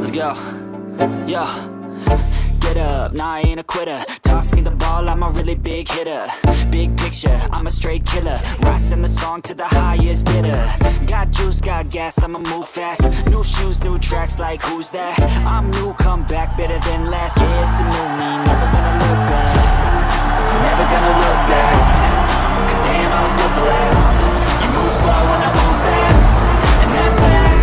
Let's go. Yo. Get up, nah, I ain't a quitter. Toss me the ball, I'm a really big hitter. Big picture, I'm a straight killer. Rising the song to the highest bidder. Got juice, got gas, I'ma move fast. New shoes, new tracks, like who's that? I'm new, come back, better than last. Yeah, it's a new me, never gonna look back. Never gonna look back. Cause damn, I was built to last. You move slow and I move fast. And that's facts.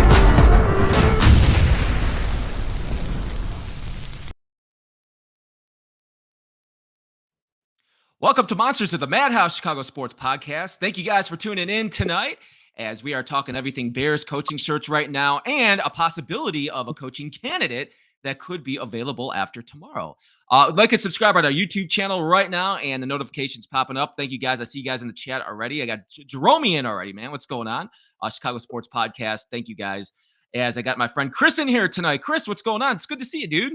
Welcome to Monsters of the Madhouse Chicago Sports Podcast. Thank you guys for tuning in tonight as we are talking everything Bears coaching search right now and a possibility of a coaching candidate that could be available after tomorrow. Like and subscribe on our YouTube channel right now and the notifications popping up. Thank you guys. I see you guys in the chat already. I got Jerome in already, man. What's going on? Chicago Sports Podcast. Thank you guys. As I got my friend Chris in here tonight. Chris, what's going on? It's good to see you, dude.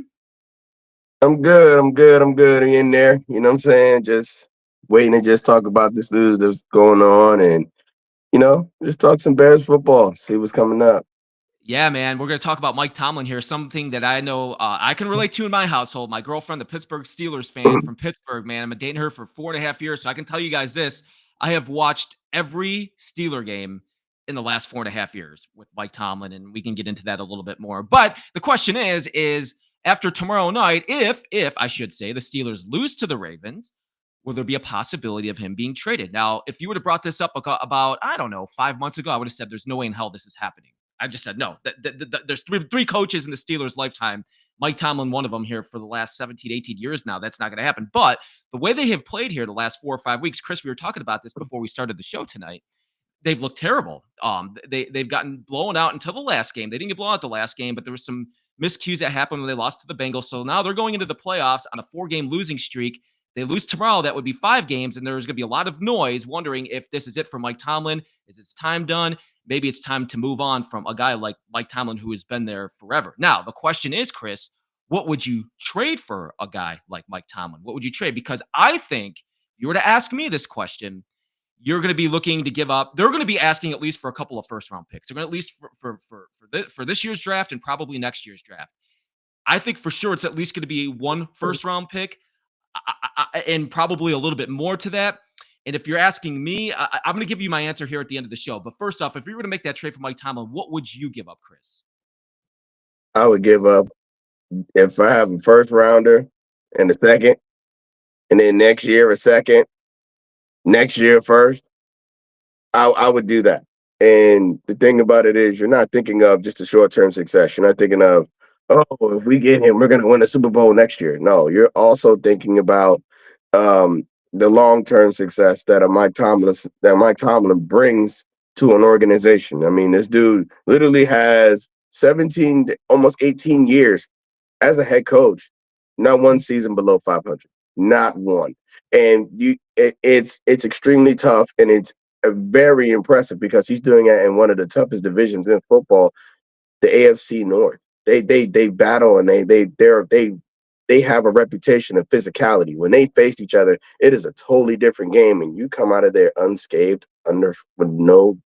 I'm good. In there. You know what I'm saying? Just waiting to just talk about this news that's going on and, just talk some Bears football, see what's coming up. Yeah, man. We're going to talk about Mike Tomlin here, something that I know I can relate to in my household. My girlfriend, the Pittsburgh Steelers fan from Pittsburgh, man. I've been dating her for 4.5 years, so I can tell you guys this. I have watched every Steeler game in the last 4.5 years with Mike Tomlin, and we can get into that a little bit more. But the question is after tomorrow night, if I should say the Steelers lose to the Ravens, will there be a possibility of him being traded? Now, if you would have brought this up about, I don't know, 5 months ago, I would have said there's no way in hell this is happening. I just said no. There's three coaches in the Steelers' lifetime. Mike Tomlin, one of them here for the last 17, 18 years now. That's not going to happen. But the way they have played here the last 4 or 5 weeks, Chris, we were talking about this before we started the show tonight. They've looked terrible. They've gotten blown out until the last game. They didn't get blown out the last game, but there was some miscues that happened when they lost to the Bengals. So now they're going into the playoffs on a 4-game losing streak. They lose tomorrow, that would be 5 games, and there's going to be a lot of noise wondering if this is it for Mike Tomlin. Is his time done? Maybe it's time to move on from a guy like Mike Tomlin who has been there forever. Now, the question is, Chris, what would you trade for a guy like Mike Tomlin? What would you trade? Because I think if you were to ask me this question, you're going to be looking to give up. They're going to be asking at least for a couple of first-round picks. They're going to at least for this year's draft and probably next year's draft. I think for sure it's at least going to be one first-round pick. And probably a little bit more to that. And if you're asking me, I'm going to give you my answer here at the end of the show. But first off, if you were to make that trade for Mike Tomlin, what would you give up, Chris? I would give up, if I have a first rounder and a second, and then next year a second, next year first, I would do that. And the thing about it is, you're not thinking of just a short-term success. You're not thinking of, oh, if we get him, we're going to win a Super Bowl next year. No, you're also thinking about the long-term success that Mike Tomlin brings to an organization. I mean, this dude literally has 17, almost 18 years as a head coach, not one season below 500, not one. And it's extremely tough, and it's very impressive because he's doing it in one of the toughest divisions in football, the AFC North. They battle, and they have a reputation of physicality. When they face each other, it is a totally different game, and you come out of there unscathed, with no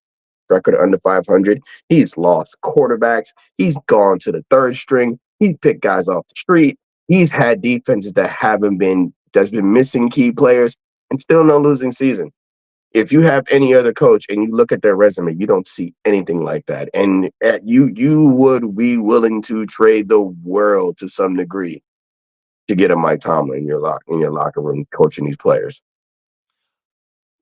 record under 500. He's lost quarterbacks. He's gone to the third string. He's picked guys off the street. He's had defenses that's been missing key players, and still no losing season. If you have any other coach and you look at their resume, you don't see anything like that. And you would be willing to trade the world to some degree to get a Mike Tomlin in your locker room coaching these players.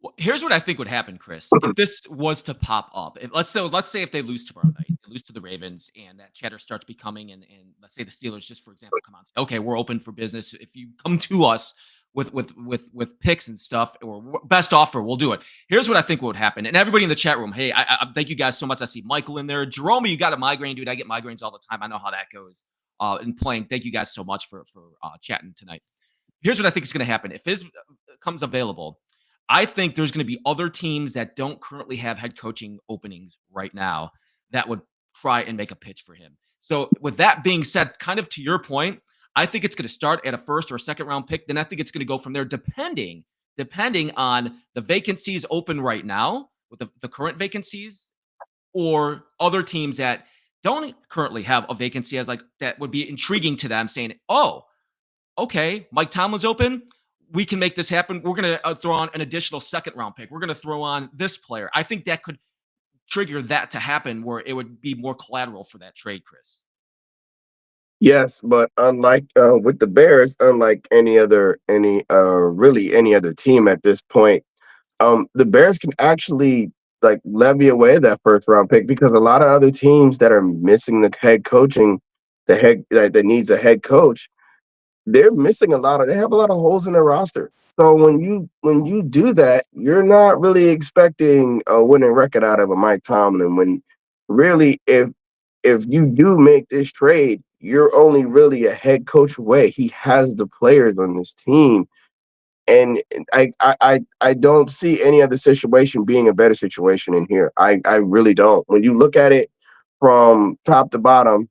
Well, here's what I think would happen, Chris. If this was to pop up, let's say if they lose tomorrow night, they lose to the Ravens, and that chatter starts becoming, and let's say the Steelers, just for example, come on, say, okay, we're open for business. If you come to us with picks and stuff, or best offer, we'll do it. Here's what I think would happen, and everybody in the chat room, hey, I thank you guys so much. I see Michael in there. Jerome, you got a migraine, dude. I get migraines all the time. I know how that goes. And playing, thank you guys so much for chatting tonight. Here's what I think is going to happen. If his comes available, I think there's going to be other teams that don't currently have head coaching openings right now that would try and make a pitch for him. So with that being said, kind of to your point, I think it's going to start at a first or a second round pick. Then I think it's going to go from there, depending on the vacancies open right now with the current vacancies, or other teams that don't currently have a vacancy as like that would be intriguing to them, saying, "Oh, okay, Mike Tomlin's open. We can make this happen. We're going to throw on an additional second round pick. We're going to throw on this player." I think that could trigger that to happen where it would be more collateral for that trade, Chris. Yes, but unlike with the Bears, unlike any other team at this point, the Bears can actually like levy away that first round pick because a lot of other teams that are missing the head coaching, the head that needs a head coach, they're missing a lot of they have a lot of holes in their roster. So when you do that, you're not really expecting a winning record out of a Mike Tomlin. When really, if you do make this trade, you're only really a head coach away. He has the players on this team, and I don't see any other situation being a better situation in here. I really don't. When you look at it from top to bottom,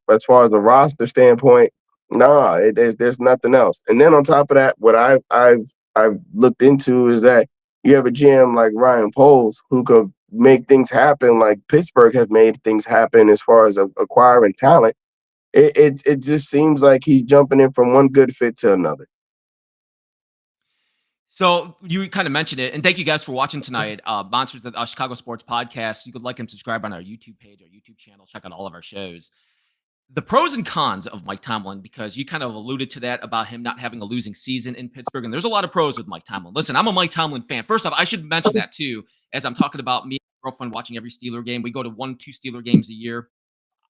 as far as the roster standpoint, nah, there's nothing else. And then on top of that, what I've looked into is that you have a GM like Ryan Poles who could make things happen, like Pittsburgh have made things happen as far as acquiring talent. It just seems like he's jumping in from one good fit to another. So you kind of mentioned it, and thank you guys for watching tonight. Monsters of Chicago Sports Podcast. You could like and subscribe on our YouTube page, our YouTube channel. Check out all of our shows. The pros and cons of Mike Tomlin, because you kind of alluded to that about him not having a losing season in Pittsburgh, and there's a lot of pros with Mike Tomlin. Listen, I'm a Mike Tomlin fan. First off, I should mention that too, as I'm talking about me and my girlfriend watching every Steeler game. We go to 1, 2 Steeler games a year.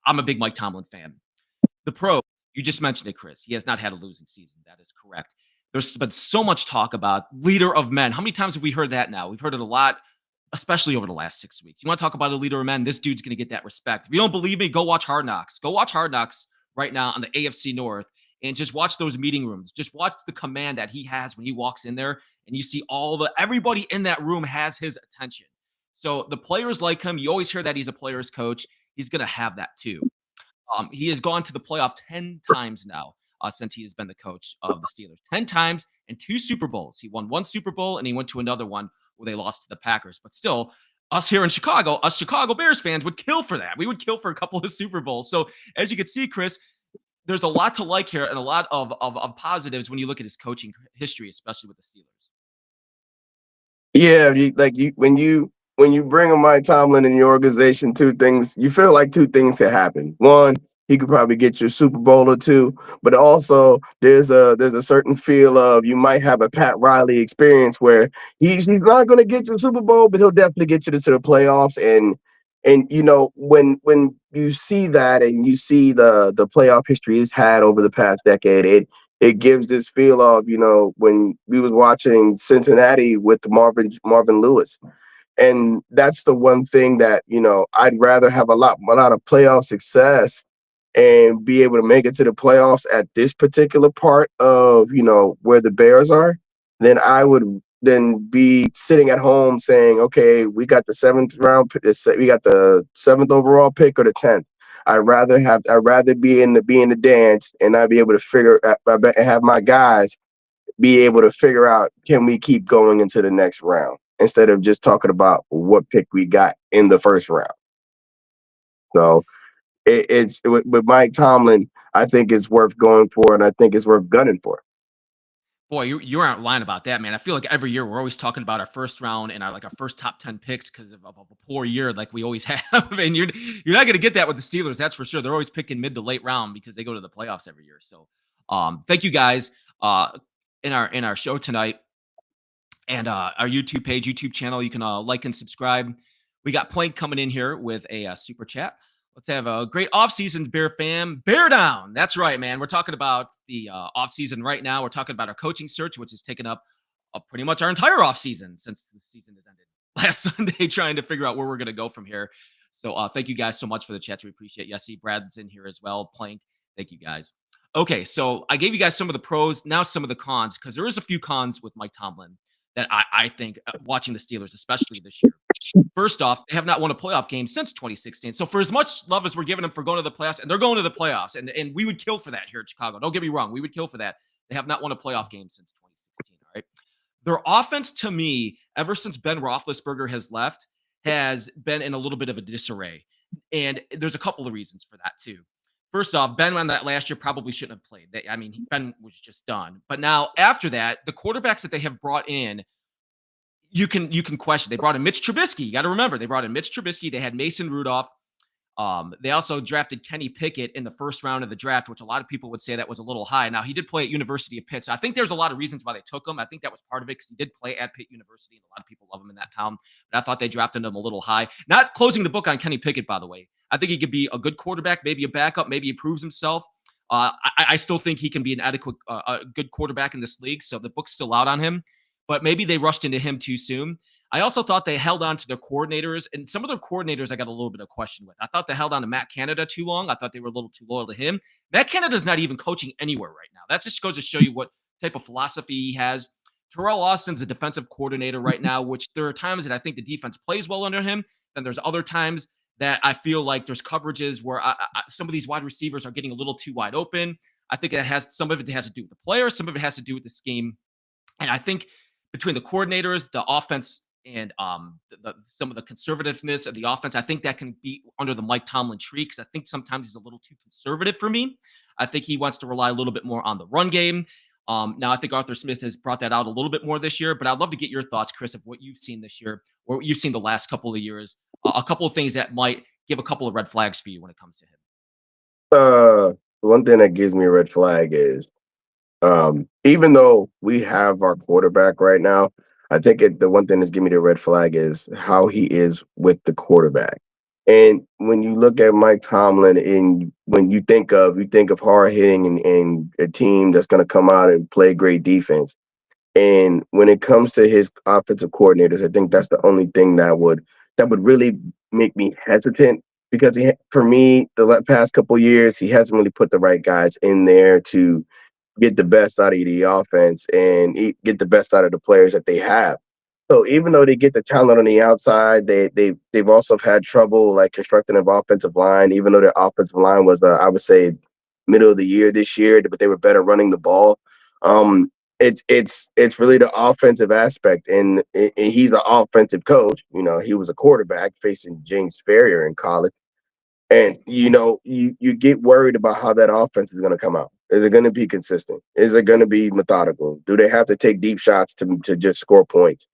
I'm a big Mike Tomlin fan. The pro, you just mentioned it, Chris. He has not had a losing season. That is correct. There's been so much talk about leader of men. How many times have we heard that now? We've heard it a lot, especially over the last 6 weeks. You want to talk about a leader of men? This dude's going to get that respect. If you don't believe me, go watch Hard Knocks. Go watch Hard Knocks right now on the AFC North and just watch those meeting rooms. Just watch the command that he has when he walks in there and you see everybody in that room has his attention. So the players like him. You always hear that he's a player's coach. He's going to have that too. He has gone to the playoff 10 times now since he has been the coach of the Steelers. 10 times and 2 Super Bowls. He won 1 Super Bowl and he went to another one where they lost to the Packers. But still, us here in Chicago, us Chicago Bears fans would kill for that. We would kill for a couple of Super Bowls. So as you can see, Chris, there's a lot to like here and a lot of positives when you look at his coaching history, especially with the Steelers. Yeah, when you bring a Mike Tomlin in your organization, you feel like two things can happen. One, he could probably get you a Super Bowl or two, but also there's a certain feel of you might have a Pat Riley experience where he's not going to get you a Super Bowl, but he'll definitely get you to the playoffs. And when you see that and you see the playoff history he's had over the past decade, it gives this feel of when we was watching Cincinnati with Marvin Lewis, and that's the one thing that I'd rather have a lot of playoff success and be able to make it to the playoffs at this particular part of where the Bears are, then I would then be sitting at home saying, okay, we got the we got the seventh overall pick or the 10th. I'd rather be in the dance and not be able to have my guys be able to figure out, can we keep going into the next round instead of just talking about what pick we got in the first round. So it's with Mike Tomlin, I think it's worth going for, and I think it's worth gunning for. Boy, you aren't lying about that, man. I feel like every year we're always talking about our first round and our first top 10 picks because of a poor year like we always have. And you're not going to get that with the Steelers, that's for sure. They're always picking mid to late round because they go to the playoffs every year. So, thank you guys in our show tonight and our YouTube page, YouTube channel. You can like and subscribe. We got Plank coming in here with a super chat. Let's have a great offseason, Bear fam. Bear down. That's right, man. We're talking about the offseason right now. We're talking about our coaching search, which has taken up pretty much our entire offseason since the season has ended last Sunday, trying to figure out where we're going to go from here. So thank you guys so much for the chats. We appreciate it. Yes, see Brad's in here as well. Plank. Thank you guys. Okay, so I gave you guys some of the pros, now some of the cons, because there is a few cons with Mike Tomlin that I think watching the Steelers, especially this year. First off, they have not won a playoff game since 2016. So for as much love as we're giving them for going to the playoffs, and they're going to the playoffs, and we would kill for that here in Chicago. Don't get me wrong. We would kill for that. They have not won a playoff game since 2016. All right. Their offense, to me, ever since Ben Roethlisberger has left, has been in a little bit of a disarray. And there's a couple of reasons for that too. First off, Ben on that last year probably shouldn't have played. I mean, Ben was just done. But now after that, the quarterbacks that they have brought in, you can question. They brought in Mitch Trubisky. You got to remember, they brought in Mitch Trubisky. They had Mason Rudolph. They also drafted Kenny Pickett in the first round of the draft, which a lot of people would say that was a little high. Now, he did play at University of Pitt, so I think there's a lot of reasons why they took him. I think that was part of it because he did play at Pitt University, and a lot of people love him in that town. But I thought they drafted him a little high. Not closing the book on Kenny Pickett, by the way. I think he could be a good quarterback, maybe a backup, maybe he proves himself. I still think he can be an adequate, good quarterback in this league, so the book's still out on him. But maybe they rushed into him too soon. I also thought they held on to their coordinators, and some of their coordinators I got a little bit of question with. I thought they held on to Matt Canada too long. I thought they were a little too loyal to him. Matt Canada's not even coaching anywhere right now. That just goes to show you what type of philosophy he has. Terrell Austin's a defensive coordinator right now, which there are times that I think the defense plays well under him. Then there's other times that I feel like there's coverages where some of these wide receivers are getting a little too wide open. I think some of it has to do with the players, some of it has to do with the scheme. And I think between the coordinators, the offense, and some of the conservativeness of the offense, I think that can be under the Mike Tomlin tree because I think sometimes he's a little too conservative for me. I think he wants to rely a little bit more on the run game. Now, I think Arthur Smith has brought that out a little bit more this year, but I'd love to get your thoughts, Chris, of what you've seen this year or what you've seen the last couple of years. A couple of things that might give a couple of red flags for you when it comes to him. The one thing that gives me a red flag is even though we have our quarterback right now, I think the one thing that's giving me the red flag is how he is with the quarterback. And when you look at Mike Tomlin, and when you think of hard hitting and a team that's going to come out and play great defense. And when it comes to his offensive coordinators, I think that's the only thing that would really make me hesitant because for me, the past couple of years, he hasn't really put the right guys in there to get the best out of the offense and get the best out of the players that they have. So even though they get the talent on the outside, they've also had trouble like constructing an offensive line. Even though their offensive line was, I would say, middle of the year this year, but they were better running the ball. Um, it's really the offensive aspect, and he's an offensive coach. You know, he was a quarterback facing James Ferrier in college. And you get worried about how that offense is going to come out. Is it going to be consistent? Is it going to be methodical? Do they have to take deep shots to just score points?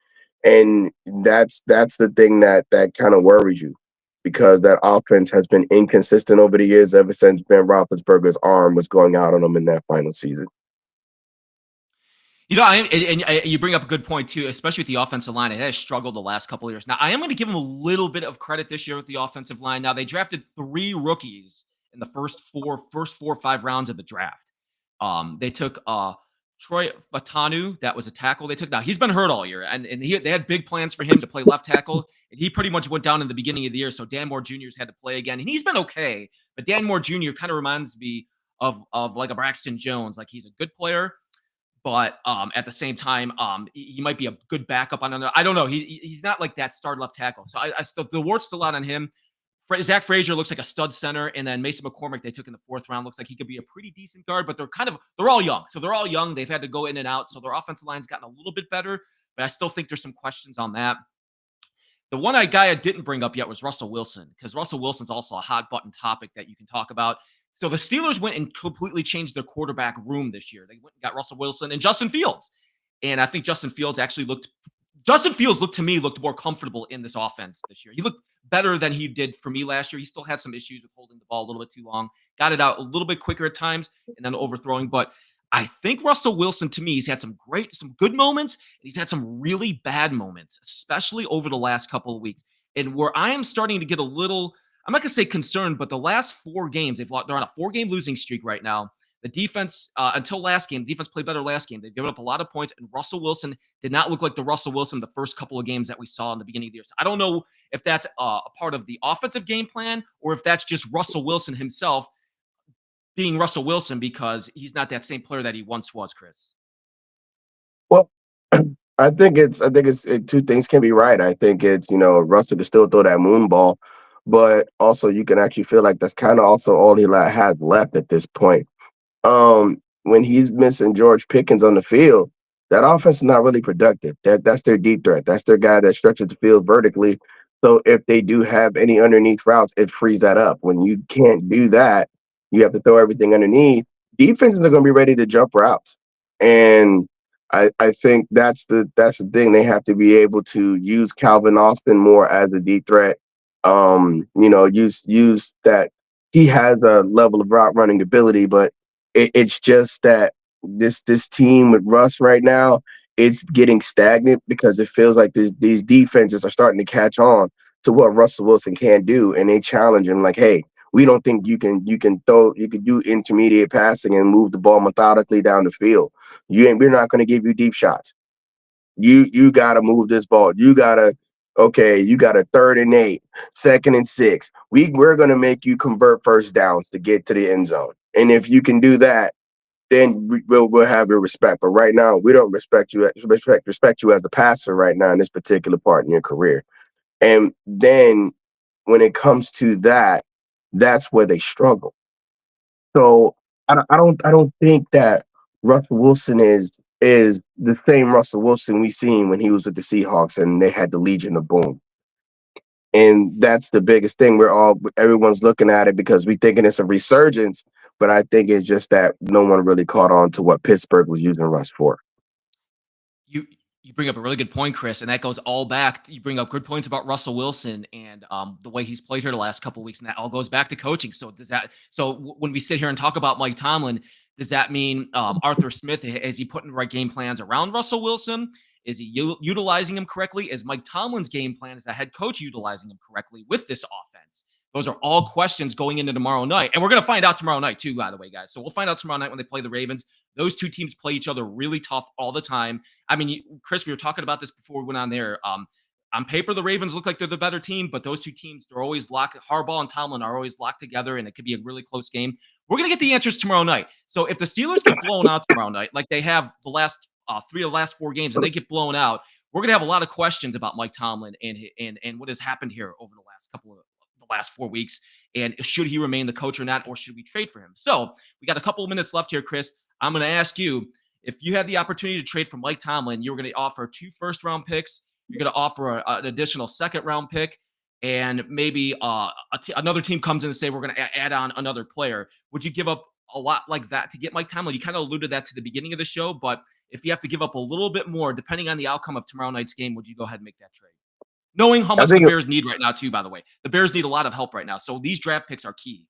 And that's the thing that kind of worries you because that offense has been inconsistent over the years ever since Ben Roethlisberger's arm was going out on him in that final season. You bring up a good point too, especially with the offensive line. It has struggled the last couple of years. Now, I am going to give them a little bit of credit this year with the offensive line. Now, they drafted 3 rookies in the first four or 5 rounds of the draft. They took Troy Fatanu, that was a tackle they took. Now, he's been hurt all year, and they had big plans for him to play left tackle, and he pretty much went down in the beginning of the year, so Dan Moore Jr.'s had to play again, and he's been okay, but Dan Moore Jr. kind of reminds me of like a Braxton Jones. Like, he's a good player, but at the same time, he might be a good backup on another. I don't know. He's not like that star left tackle. So I still, the ward's still out on him. Zach Frazier looks like a stud center, and then Mason McCormick they took in the 4th round looks like he could be a pretty decent guard. But they're all young, so they're all young. They've had to go in and out, so their offensive line's gotten a little bit better. But I still think there's some questions on that. The one guy I didn't bring up yet was Russell Wilson, because Russell Wilson's also a hot button topic that you can talk about. So the Steelers went and completely changed their quarterback room this year. They went and got Russell Wilson and Justin Fields. And I think Justin Fields looked more comfortable in this offense this year. He looked better than he did for me last year. He still had some issues with holding the ball a little bit too long, got it out a little bit quicker at times, and then overthrowing. But I think Russell Wilson, to me, he's had some good moments, and he's had some really bad moments, especially over the last couple of weeks. And where I am starting to get a little, I'm not going to say concerned, but the last 4 games, they're on a 4-game losing streak right now. The defense, until last game, defense played better last game. They've given up a lot of points, and Russell Wilson did not look like the Russell Wilson the first couple of games that we saw in the beginning of the year. So I don't know if that's a part of the offensive game plan or if that's just Russell Wilson himself being Russell Wilson because he's not that same player that he once was, Chris. Well, I think it's 2 things can be right. I think it's, Russell to still throw that moon ball, but also you can actually feel like that's kind of also all he has left at this point. When he's missing George Pickens on the field, that offense is not really productive. That's their deep threat. That's their guy that stretches the field vertically. So if they do have any underneath routes, it frees that up. When you can't do that, you have to throw everything underneath. Defenses are going to be ready to jump routes, and I think that's the thing. They have to be able to use Calvin Austin more as a deep threat. Use that he has a level of route running ability, but it's just that this team with Russ right now, it's getting stagnant because it feels like these defenses are starting to catch on to what Russell Wilson can do, and they challenge him like, "Hey, we don't think you can do intermediate passing and move the ball methodically down the field. We're not going to give you deep shots. You got to move this ball. You got a 3rd and 8, 2nd and 6. We're going to make you convert first downs to get to the end zone, and if you can do that, then we'll have your respect. But right now, we don't respect you as the passer right now in this particular part in your career. And then when it comes to that, that's where they struggle. So I don't think that Russell Wilson is the same Russell Wilson we seen when he was with the Seahawks and they had the Legion of Boom. And that's the biggest thing. Everyone's looking at it because we thinking it's a resurgence, but I think it's just that no one really caught on to what Pittsburgh was using Russ for. You you bring up a really good point, Chris, and that goes all back. You bring up good points about Russell Wilson and the way he's played here the last couple of weeks, and that all goes back to coaching. So when we sit here and talk about Mike Tomlin, does that mean Arthur Smith is he putting the right game plans around Russell Wilson? Is he utilizing him correctly? Is Mike Tomlin's game plan as a head coach utilizing him correctly with this offense? Those are all questions going into tomorrow night. And we're going to find out tomorrow night, too, by the way, guys. So we'll find out tomorrow night when they play the Ravens. Those two teams play each other really tough all the time. I mean, Chris, we were talking about this before we went on there. On paper, the Ravens look like they're the better team, but those two teams, they're always locked. Harbaugh and Tomlin are always locked together, and it could be a really close game. We're going to get the answers tomorrow night. So if the Steelers get blown out tomorrow night, like they have the last 3 of the last 4 games, and they get blown out, we're going to have a lot of questions about Mike Tomlin and what has happened here over the last 4 weeks. And should he remain the coach or not, or should we trade for him? So we got a couple of minutes left here, Chris. I'm going to ask you, if you had the opportunity to trade for Mike Tomlin, you were going to offer 2 first-round picks. You're going to offer an additional second-round pick, and maybe another team comes in and say, we're going to add on another player. Would you give up a lot like that to get Mike Tomlin? You kind of alluded that to the beginning of the show, but if you have to give up a little bit more, depending on the outcome of tomorrow night's game, would you go ahead and make that trade? Knowing how I much the think Bears need right now, too, by the way. The Bears need a lot of help right now. So these draft picks are key.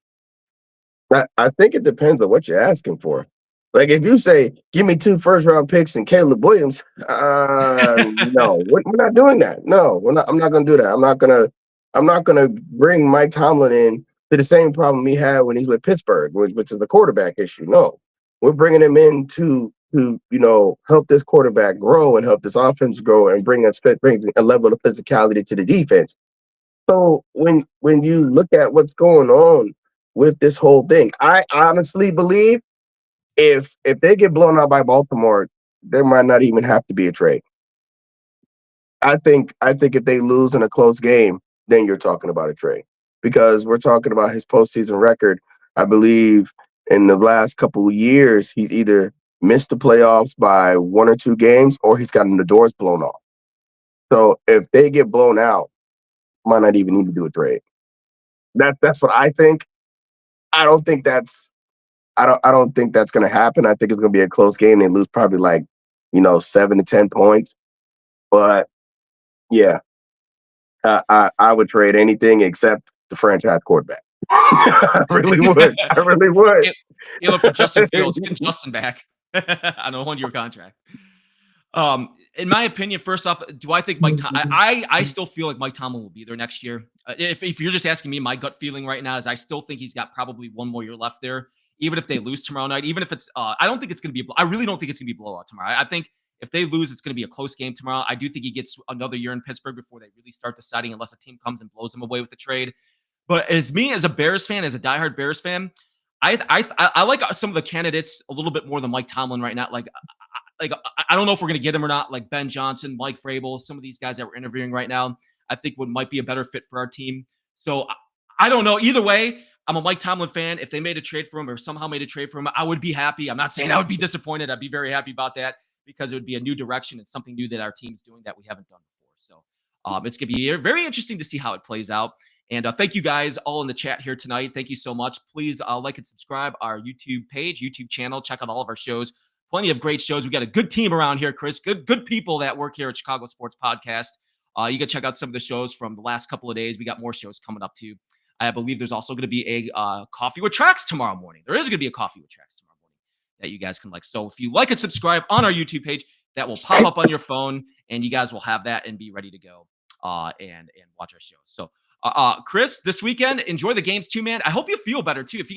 I think it depends on what you're asking for. Like if you say, "Give me 2 first-round picks and Caleb Williams," no, we're not doing that. No, we're not. I'm not going to do that. I'm not gonna bring Mike Tomlin in to the same problem he had when he's with Pittsburgh, which is the quarterback issue. No, we're bringing him in to help this quarterback grow and help this offense grow and bring a level of physicality to the defense. So when you look at what's going on with this whole thing, I honestly believe if they get blown out by Baltimore, there might not even have to be a trade. I think if they lose in a close game, then you're talking about a trade because we're talking about his postseason record. I believe in the last couple of years, he's either missed the playoffs by 1 or 2 games or he's gotten the doors blown off. So if they get blown out, might not even need to do a trade. That's what I think. I don't think that's I don't think that's gonna happen. I think it's gonna be a close game. They lose probably like, 7 to 10 points. But yeah, I would trade anything except the franchise quarterback. I really would. I really would. Taylor for Justin Fields, getting Justin back on a 1-year contract. In my opinion, first off, do I think I still feel like Mike Tomlin will be there next year. If you're just asking me, my gut feeling right now is I still think he's got probably 1 more year left there. Even if they lose tomorrow night, even if it's, I don't think it's going to be, I really don't think it's going to be a blowout tomorrow. I think if they lose, it's going to be a close game tomorrow. I do think he gets another year in Pittsburgh before they really start deciding, unless a team comes and blows him away with the trade. But as me, as a Bears fan, as a diehard Bears fan, I like some of the candidates a little bit more than Mike Tomlin right now. I don't know if we're going to get him or not, like Ben Johnson, Mike Vrabel, some of these guys that we're interviewing right now, I think might be a better fit for our team. So I don't know. Either way, I'm a Mike Tomlin fan. If they made a trade for him or somehow made a trade for him, I would be happy. I'm not saying I would be disappointed. I'd be very happy about that because it would be a new direction and something new that our team's doing that we haven't done before. So It's going to be very interesting to see how it plays out. And thank you guys all in the chat here tonight. Thank you so much. Please like and subscribe our YouTube page, YouTube channel. Check out all of our shows. Plenty of great shows. We got a good team around here, Chris. Good people that work here at Chicago Sports Podcast. You can check out some of the shows from the last couple of days. We got more shows coming up too. I believe there's also going to be a Coffee with Tracks tomorrow morning. There is going to be a Coffee with Tracks tomorrow morning that you guys can like. So if you like and subscribe on our YouTube page, that will pop up on your phone, and you guys will have that and be ready to go and watch our shows. So Chris, this weekend, enjoy the games too, man. I hope you feel better too. If you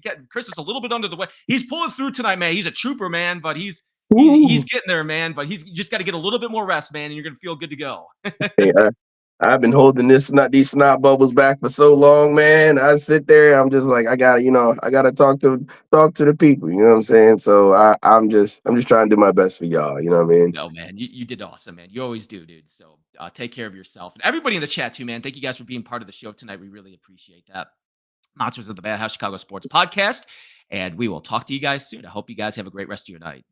get Chris is a little bit under the weather. He's pulling through tonight, man. He's a trooper, man, but he's getting there, man. But he's just got to get a little bit more rest, man, and you're gonna feel good to go. Yeah, I've been holding these snot bubbles back for so long, man. I sit there, I'm just like, I gotta talk to the people. You know what I'm saying? So I'm just trying to do my best for y'all. You know what I mean? No, man, you did awesome, man. You always do, dude. So take care of yourself and everybody in the chat too, man. Thank you guys for being part of the show tonight. We really appreciate that. Monsters of the Madhouse Chicago Sports Podcast, and we will talk to you guys soon. I hope you guys have a great rest of your night.